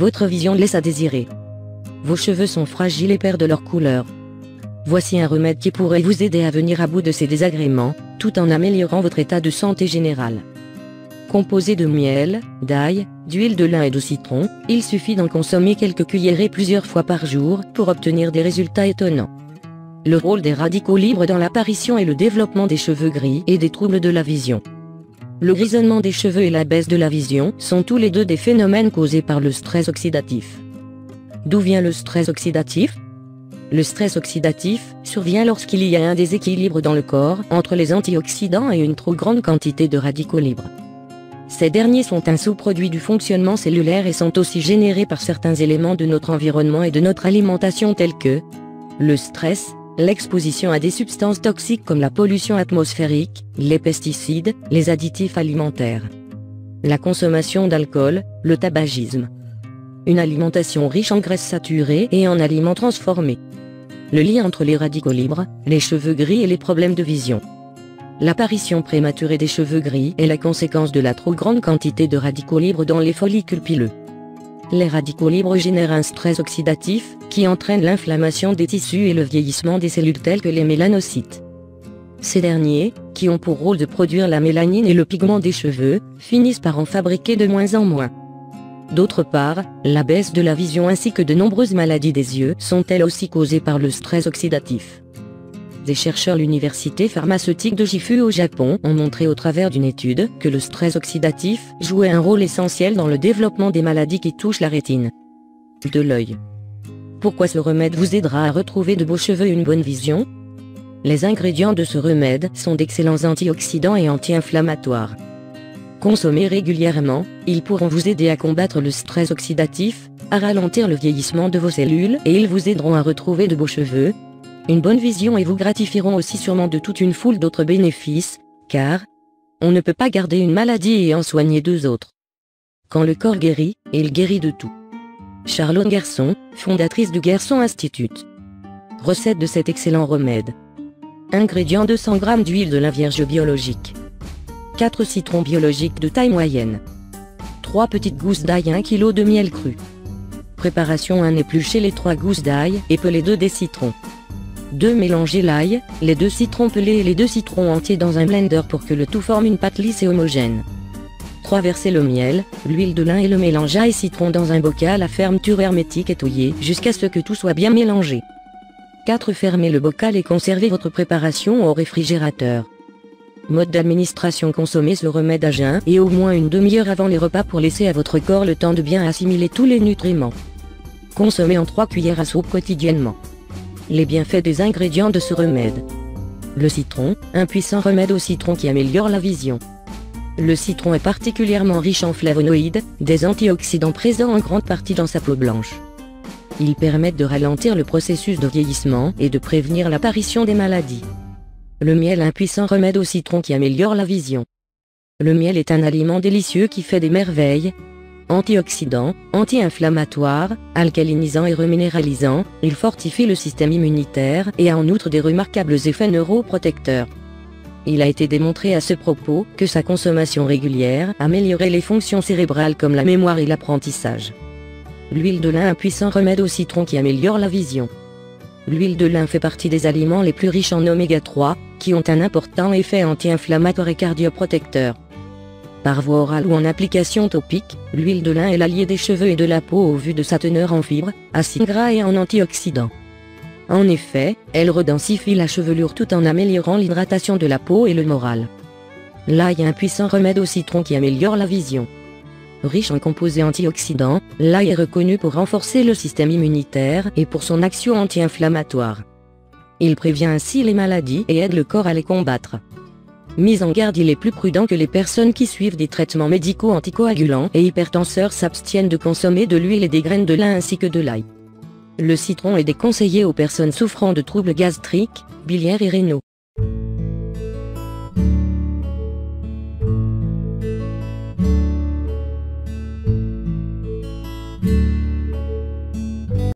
votre vision laisse à désirer. Vos cheveux sont fragiles et perdent leur couleur. Voici un remède qui pourrait vous aider à venir à bout de ces désagréments, tout en améliorant votre état de santé général. Composé de miel, d'ail, d'huile de lin et de citron, il suffit d'en consommer quelques cuillerées plusieurs fois par jour pour obtenir des résultats étonnants. Le rôle des radicaux libres dans l'apparition et le développement des cheveux gris et des troubles de la vision. Le grisonnement des cheveux et la baisse de la vision sont tous les deux des phénomènes causés par le stress oxydatif. D'où vient le stress oxydatif ? Le stress oxydatif survient lorsqu'il y a un déséquilibre dans le corps entre les antioxydants et une trop grande quantité de radicaux libres. Ces derniers sont un sous-produit du fonctionnement cellulaire et sont aussi générés par certains éléments de notre environnement et de notre alimentation tels que le stress, l'exposition à des substances toxiques comme la pollution atmosphérique, les pesticides, les additifs alimentaires, la consommation d'alcool, le tabagisme, une alimentation riche en graisses saturées et en aliments transformés, le lien entre les radicaux libres, les cheveux gris et les problèmes de vision. L'apparition prématurée des cheveux gris est la conséquence de la trop grande quantité de radicaux libres dans les follicules pileux. Les radicaux libres génèrent un stress oxydatif, qui entraîne l'inflammation des tissus et le vieillissement des cellules telles que les mélanocytes. Ces derniers, qui ont pour rôle de produire la mélanine et le pigment des cheveux, finissent par en fabriquer de moins en moins. D'autre part, la baisse de la vision ainsi que de nombreuses maladies des yeux sont elles aussi causées par le stress oxydatif. Des chercheurs de l'université pharmaceutique de Gifu au Japon ont montré au travers d'une étude que le stress oxydatif jouait un rôle essentiel dans le développement des maladies qui touchent la rétine de l'œil. Pourquoi ce remède vous aidera à retrouver de beaux cheveux et une bonne vision? Les ingrédients de ce remède sont d'excellents antioxydants et anti-inflammatoires. Consommés régulièrement, ils pourront vous aider à combattre le stress oxydatif, à ralentir le vieillissement de vos cellules et ils vous aideront à retrouver de beaux cheveux, une bonne vision et vous gratifieront aussi sûrement de toute une foule d'autres bénéfices, car on ne peut pas garder une maladie et en soigner deux autres. Quand le corps guérit, il guérit de tout. Charlotte Gerson, fondatrice du Gerson Institute. Recette de cet excellent remède. Ingrédients 200 g d'huile de lin vierge biologique. 4 citrons biologiques de taille moyenne. 3 petites gousses d'ail, 1 kg de miel cru. Préparation 1 éplucher les 3 gousses d'ail et peler 2 des citrons. 2 mélanger l'ail, les 2 citrons pelés et les 2 citrons entiers dans un blender pour que le tout forme une pâte lisse et homogène. 3 verser le miel, l'huile de lin et le mélange ail citron dans un bocal à fermeture hermétique et touiller jusqu'à ce que tout soit bien mélangé. 4 fermer le bocal et conserver votre préparation au réfrigérateur. Mode d'administration: consommer ce remède à jeun et au moins une demi-heure avant les repas pour laisser à votre corps le temps de bien assimiler tous les nutriments. Consommez en 3 cuillères à soupe quotidiennement. Les bienfaits des ingrédients de ce remède. Le citron, un puissant remède au citron qui améliore la vision. Le citron est particulièrement riche en flavonoïdes, des antioxydants présents en grande partie dans sa peau blanche. Ils permettent de ralentir le processus de vieillissement et de prévenir l'apparition des maladies. Le miel, un puissant remède au citron qui améliore la vision. Le miel est un aliment délicieux qui fait des merveilles. Antioxydant, anti-inflammatoire, alcalinisant et reminéralisant, il fortifie le système immunitaire et a en outre des remarquables effets neuroprotecteurs. Il a été démontré à ce propos que sa consommation régulière améliorait les fonctions cérébrales comme la mémoire et l'apprentissage. L'huile de lin, un puissant remède au citron qui améliore la vision. L'huile de lin fait partie des aliments les plus riches en oméga 3, qui ont un important effet anti-inflammatoire et cardioprotecteur. Par voie orale ou en application topique, l'huile de lin est l'allié des cheveux et de la peau au vu de sa teneur en fibres, acides gras et en antioxydants. En effet, elle redensifie la chevelure tout en améliorant l'hydratation de la peau et le moral. L'ail, un puissant remède au citron qui améliore la vision. Riche en composés antioxydants, l'ail est reconnu pour renforcer le système immunitaire et pour son action anti-inflammatoire. Il prévient ainsi les maladies et aide le corps à les combattre. Mise en garde: il est plus prudent que les personnes qui suivent des traitements médicaux anticoagulants et hypertenseurs s'abstiennent de consommer de l'huile et des graines de lin ainsi que de l'ail. Le citron est déconseillé aux personnes souffrant de troubles gastriques, biliaires et rénaux.